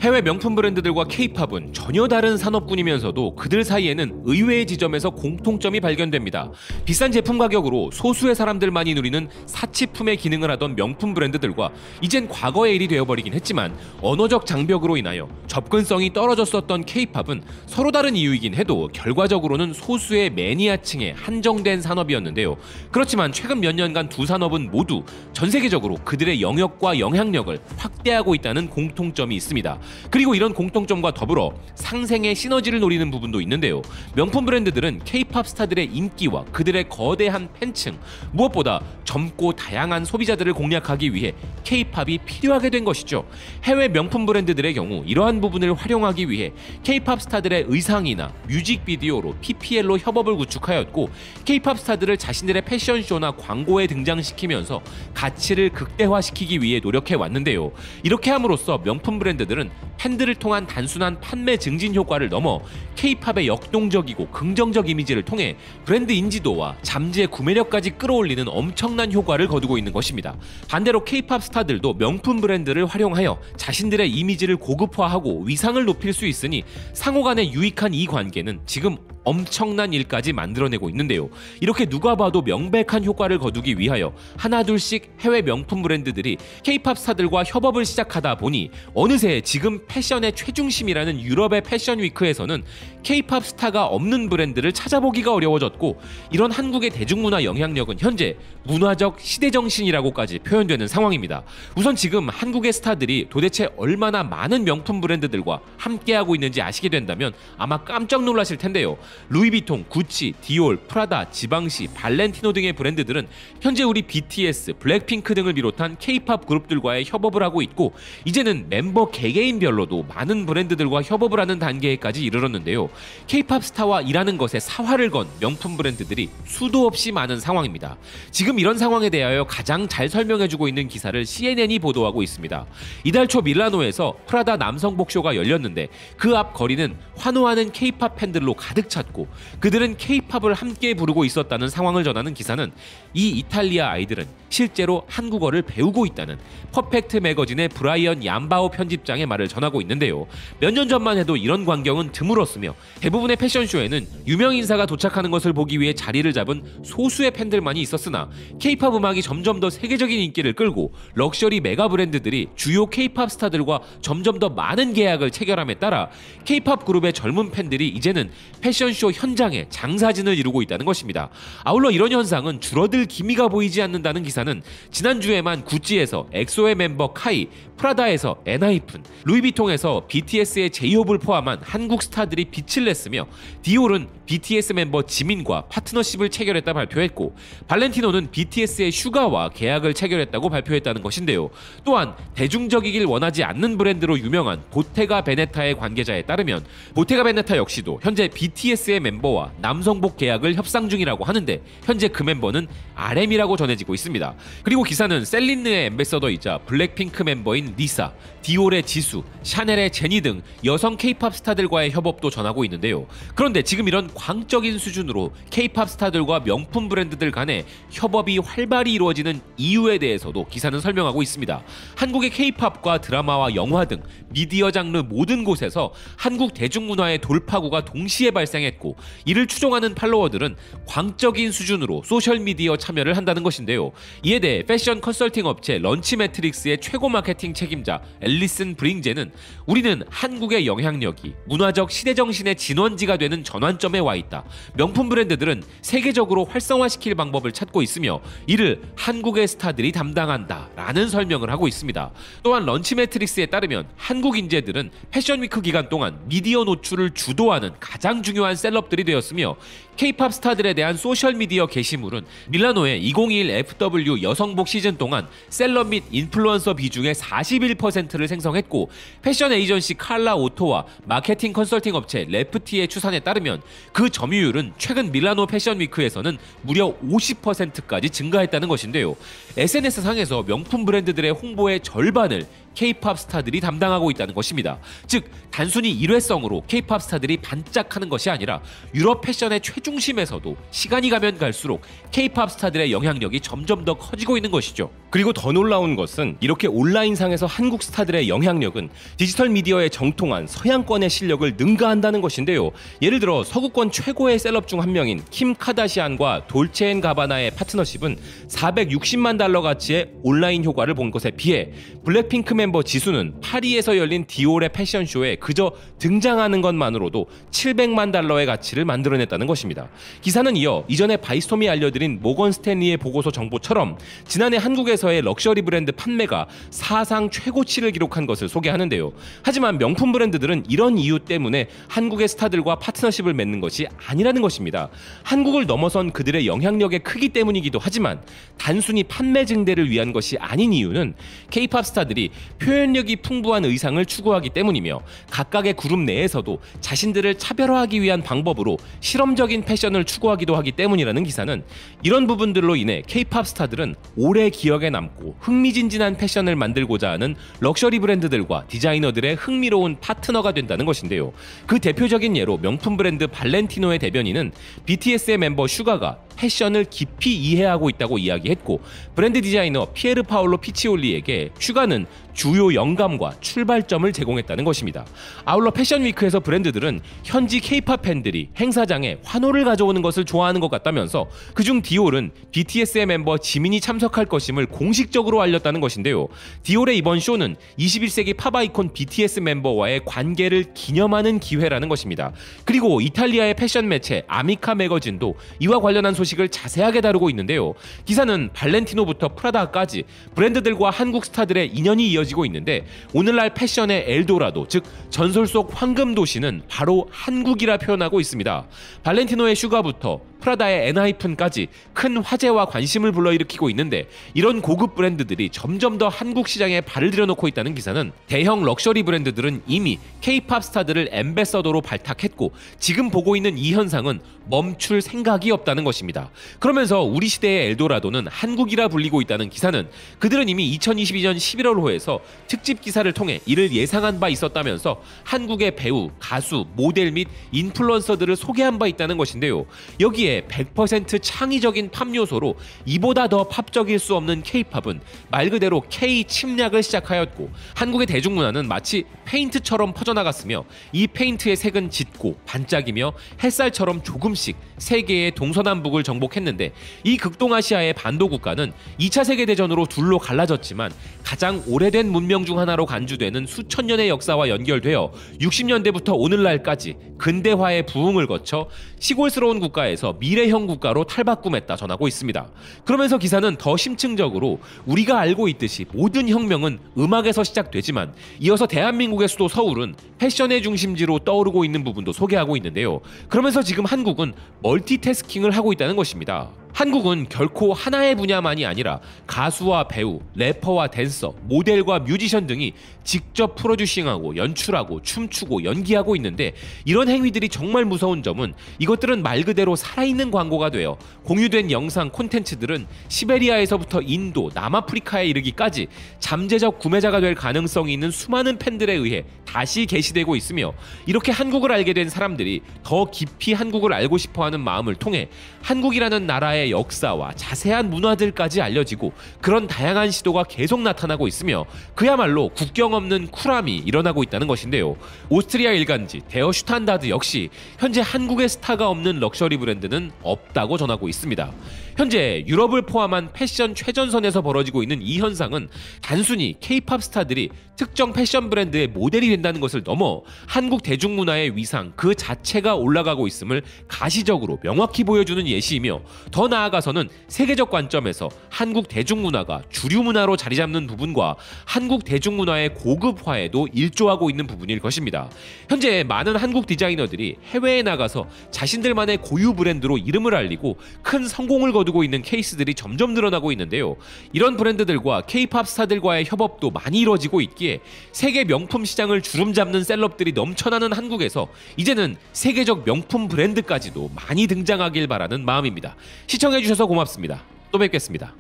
해외 명품 브랜드들과 K-팝은 전혀 다른 산업군이면서도 그들 사이에는 의외의 지점에서 공통점이 발견됩니다. 비싼 제품 가격으로 소수의 사람들만이 누리는 사치품의 기능을 하던 명품 브랜드들과 이젠 과거의 일이 되어버리긴 했지만 언어적 장벽으로 인하여 접근성이 떨어졌었던 K-팝은 서로 다른 이유이긴 해도 결과적으로는 소수의 매니아층에 한정된 산업이었는데요. 그렇지만 최근 몇 년간 두 산업은 모두 전 세계적으로 그들의 영역과 영향력을 확대하고 있다는 공통점이 있습니다. 그리고 이런 공통점과 더불어 상생의 시너지를 노리는 부분도 있는데요. 명품 브랜드들은 K-팝 스타들의 인기와 그들의 거대한 팬층, 무엇보다 젊고 다양한 소비자들을 공략하기 위해 K-팝이 필요하게 된 것이죠. 해외 명품 브랜드들의 경우 이러한 부분을 활용하기 위해 K-팝 스타들의 의상이나 뮤직비디오로 PPL로 협업을 구축하였고, K-팝 스타들을 자신들의 패션쇼나 광고에 등장시키면서 가치를 극대화시키기 위해 노력해 왔는데요. 이렇게 함으로써 명품 브랜드들은 팬들을 통한 단순한 판매 증진 효과를 넘어 K-팝의 역동적이고 긍정적 이미지를 통해 브랜드 인지도와 잠재의 구매력까지 끌어올리는 엄청난 효과를 거두고 있는 것입니다. 반대로 K-팝 스타들도 명품 브랜드를 활용하여 자신들의 이미지를 고급화하고 위상을 높일 수 있으니 상호간에 유익한 이 관계는 지금 엄청난 일까지 만들어내고 있는데요. 이렇게 누가 봐도 명백한 효과를 거두기 위하여 하나둘씩 해외 명품 브랜드들이 K-팝 스타들과 협업을 시작하다 보니 어느새 지금 패션의 최중심이라는 유럽의 패션 위크에서는 K-팝 스타가 없는 브랜드를 찾아보기가 어려워졌고, 이런 한국의 대중문화 영향력은 현재 문화적 시대정신이라고까지 표현되는 상황입니다. 우선 지금 한국의 스타들이 도대체 얼마나 많은 명품 브랜드들과 함께하고 있는지 아시게 된다면 아마 깜짝 놀라실 텐데요. 루이비통, 구찌, 디올, 프라다, 지방시, 발렌티노 등의 브랜드들은 현재 우리 BTS, 블랙핑크 등을 비롯한 K-팝 그룹들과의 협업을 하고 있고, 이제는 멤버 개개인별로도 많은 브랜드들과 협업을 하는 단계까지 이르렀는데요. K-팝 스타와 일하는 것에 사활을 건 명품 브랜드들이 수도 없이 많은 상황입니다. 지금 이런 상황에 대하여 가장 잘 설명해주고 있는 기사를 CNN이 보도하고 있습니다. 이달 초 밀라노에서 프라다 남성복 쇼가 열렸는데 그 앞 거리는 환호하는 K-팝 팬들로 가득 찼고, 그들은 K-팝을 함께 부르고 있었다는 상황을 전하는 기사는 이 이탈리아 아이들은 실제로 한국어를 배우고 있다는 퍼펙트 매거진의 브라이언 얌바오 편집장의 말을 전하고 있는데요. 몇 년 전만 해도 이런 광경은 드물었으며 대부분의 패션쇼에는 유명 인사가 도착하는 것을 보기 위해 자리를 잡은 소수의 팬들만이 있었으나, K-팝 음악이 점점 더 세계적인 인기를 끌고 럭셔리 메가 브랜드들이 주요 K-팝 스타들과 점점 더 많은 계약을 체결함에 따라 K-팝 그룹의 젊은 팬들이 이제는 패션쇼 현장에 장사진을 이루고 있다는 것입니다. 아울러 이런 현상은 줄어들 기미가 보이지 않는다는 기사는 지난주에만 구찌에서 엑소의 멤버 카이, 프라다에서 엔하이픈, 루이비통에서 BTS의 제이홉을 포함한 한국 스타들이 빛을 냈으며, 디올은 BTS 멤버 지민과 파트너십을 체결했다 발표했고, 발렌티노는 BTS의 슈가와 계약을 체결했다고 발표했다는 것인데요. 또한 대중적이길 원하지 않는 브랜드로 유명한 보테가 베네타의 관계자에 따르면 보테가 베네타 역시도 현재 BTS의 멤버와 남성복 계약을 협상 중이라고 하는데, 현재 그 멤버는 RM이라고 전해지고 있습니다. 그리고 기사는 셀린느의 앰베서더이자 블랙핑크 멤버인 리사, 디올의 지수, 샤넬의 제니 등 여성 K-팝 스타들과의 협업도 전하고 있는데요. 그런데 지금 이런 광적인 수준으로 K-팝 스타들과 명품 브랜드들 간의 협업이 활발히 이루어지는 이유에 대해서도 기사는 설명하고 있습니다. 한국의 K-팝과 드라마와 영화 등 미디어 장르 모든 곳에서 한국 대중문화의 돌파구가 동시에 발생했고, 이를 추종하는 팔로워들은 광적인 수준으로 소셜미디어 참여를 한다는 것인데요. 이에 대해 패션 컨설팅 업체 런치 매트릭스의 최고 마케팅 책임자 앨리슨 브링제는 우리는 한국의 영향력이 문화적 시대정신의 진원지가 되는 전환점에 와 있다. 명품 브랜드들은 세계적으로 활성화시킬 방법을 찾고 있으며 이를 한국의 스타들이 담당한다 라는 설명을 하고 있습니다. 또한 런치 매트릭스에 따르면 한국 인재들은 패션위크 기간 동안 미디어 노출을 주도하는 가장 중요한 셀럽들이 되었으며, K-팝 스타들에 대한 소셜미디어 게시물은 밀라노의 2021 FW 여성복 시즌 동안 셀럽 및 인플루언서 비중의 41%를 생성했고, 패션 에이전시 칼라 오토와 마케팅 컨설팅 업체 레프티의 추산에 따르면 그 점유율은 최근 밀라노 패션 위크에서는 무려 50%까지 증가했다는 것인데요. SNS상에서 명품 브랜드들의 홍보의 절반을 K-팝 스타들이 담당하고 있다는 것입니다. 즉 단순히 일회성으로 K-팝 스타들이 반짝하는 것이 아니라 유럽 패션의 최중심에서도 시간이 가면 갈수록 K-팝 스타들의 영향력이 점점 더 커지고 있는 것이죠. 그리고 더 놀라운 것은 이렇게 온라인상에서 한국 스타들의 영향력은 디지털 미디어에 정통한 서양권의 실력을 능가한다는 것인데요. 예를 들어 서구권 최고의 셀럽 중 한 명인 킴 카다시안과 돌체앤가바나의 파트너십은 460만 달러 가치의 온라인 효과를 본 것에 비해 블랙핑크 멤버 지수는 파리에서 열린 디올의 패션쇼에 그저 등장하는 것만으로도 700만 달러의 가치를 만들어냈다는 것입니다. 기사는 이어 이전에 바이스톰이 알려드린 모건 스탠리의 보고서 정보처럼 지난해 한국에서의 럭셔리 브랜드 판매가 사상 최고치를 기록한 것을 소개하는데요. 하지만 명품 브랜드들은 이런 이유 때문에 한국의 스타들과 파트너십을 맺는 것이 아니라는 것입니다. 한국을 넘어선 그들의 영향력의 크기 때문이기도 하지만 단순히 판매 증대를 위한 것이 아닌 이유는 K-팝 스타들이 표현력이 풍부한 의상을 추구하기 때문이며 각각의 그룹 내에서도 자신들을 차별화하기 위한 방법으로 실험적인 패션을 추구하기도 하기 때문이라는 기사는 이런 부분들로 인해 K-팝 스타들은 오래 기억에 남고 흥미진진한 패션을 만들고자 하는 럭셔리 브랜드들과 디자이너들의 흥미로운 파트너가 된다는 것인데요. 그 대표적인 예로 명품 브랜드 발렌티노의 대변인은 BTS의 멤버 슈가가 패션을 깊이 이해하고 있다고 이야기했고 브랜드 디자이너 피에르 파올로 피치올리에게 슈가는 주요 영감과 출발점을 제공했다는 것입니다. 아울러 패션위크에서 브랜드들은 현지 K-팝 팬들이 행사장에 환호를 가져오는 것을 좋아하는 것 같다면서 그중 디올은 BTS의 멤버 지민이 참석할 것임을 공식적으로 알렸다는 것인데요. 디올의 이번 쇼는 21세기 팝 아이콘 BTS 멤버와의 관계를 기념하는 기회라는 것입니다. 그리고 이탈리아의 패션 매체 아미카 매거진도 이와 관련한 소식을 자세하게 다루고 있는데요. 기사는 발렌티노부터 프라다까지 브랜드들과 한국 스타들의 인연이 이어지고 있는데 오늘날 패션의 엘도라도, 즉 전설 속 황금 도시는 바로 한국이라 표현하고 있습니다. 발렌티노의 슈가부터 프라다의 엔하이픈까지 큰 화제와 관심을 불러일으키고 있는데 이런 고급 브랜드들이 점점 더 한국 시장에 발을 들여놓고 있다는 기사는 대형 럭셔리 브랜드들은 이미 K-팝 스타들을 앰베서더로 발탁했고 지금 보고 있는 이 현상은 멈출 생각이 없다는 것입니다. 그러면서 우리 시대의 엘도라도는 한국이라 불리고 있다는 기사는 그들은 이미 2022년 11월호에서 특집 기사를 통해 이를 예상한 바 있었다면서 한국의 배우, 가수, 모델 및 인플루언서들을 소개한 바 있다는 것인데요. 여기에 100% 창의적인 팝 요소로 이보다 더 팝적일 수 없는 K-팝은 말 그대로 K 침략을 시작하였고 한국의 대중문화는 마치 페인트처럼 퍼져나갔으며 이 페인트의 색은 짙고 반짝이며 햇살처럼 조금씩 세계의 동서남북을 정복했는데 이 극동아시아의 반도 국가는 2차 세계대전으로 둘로 갈라졌지만 가장 오래된 문명 중 하나로 간주되는 수천 년의 역사와 연결되어 60년대부터 오늘날까지 근대화의 부흥을 거쳐 시골스러운 국가에서 미래형 국가로 탈바꿈했다 전하고 있습니다. 그러면서 기사는 더 심층적으로 우리가 알고 있듯이 모든 혁명은 음악에서 시작되지만 이어서 대한민국의 수도 서울은 패션의 중심지로 떠오르고 있는 부분도 소개하고 있는데요. 그러면서 지금 한국은 멀티태스킹을 하고 있다는 것입니다. 한국은 결코 하나의 분야만이 아니라 가수와 배우, 래퍼와 댄서, 모델과 뮤지션 등이 직접 프로듀싱하고 연출하고 춤추고 연기하고 있는데 이런 행위들이 정말 무서운 점은 이것들은 말 그대로 살아있는 광고가 되어 공유된 영상 콘텐츠들은 시베리아에서부터 인도, 남아프리카에 이르기까지 잠재적 구매자가 될 가능성이 있는 수많은 팬들에 의해 다시 게시되고 있으며 이렇게 한국을 알게 된 사람들이 더 깊이 한국을 알고 싶어하는 마음을 통해 한국이라는 나라의 역사와 자세한 문화들까지 알려지고 그런 다양한 시도가 계속 나타나고 있으며 그야말로 국경 없는 쿨함이 일어나고 있다는 것인데요. 오스트리아 일간지 데어 슈탄다드 역시 현재 한국의 스타가 없는 럭셔리 브랜드는 없다고 전하고 있습니다. 현재 유럽을 포함한 패션 최전선에서 벌어지고 있는 이 현상은 단순히 K-팝 스타들이 특정 패션 브랜드의 모델이 된다는 것을 넘어 한국 대중문화의 위상 그 자체가 올라가고 있음을 가시적으로 명확히 보여주는 예시이며 더 나아가서는 세계적 관점에서 한국 대중문화가 주류 문화로 자리 잡는 부분과 한국 대중문화의 고급화에도 일조하고 있는 부분일 것입니다. 현재 많은 한국 디자이너들이 해외에 나가서 자신들만의 고유 브랜드로 이름을 알리고 큰 성공을 거두고 있는 케이스들이 점점 늘어나고 있는데요. 이런 브랜드들과 K-팝 스타들과의 협업도 많이 이루어지고 있기에 세계 명품 시장을 주름잡는 셀럽들이 넘쳐나는 한국에서 이제는 세계적 명품 브랜드까지도 많이 등장하길 바라는 마음입니다. 시청해주셔서 고맙습니다. 또 뵙겠습니다.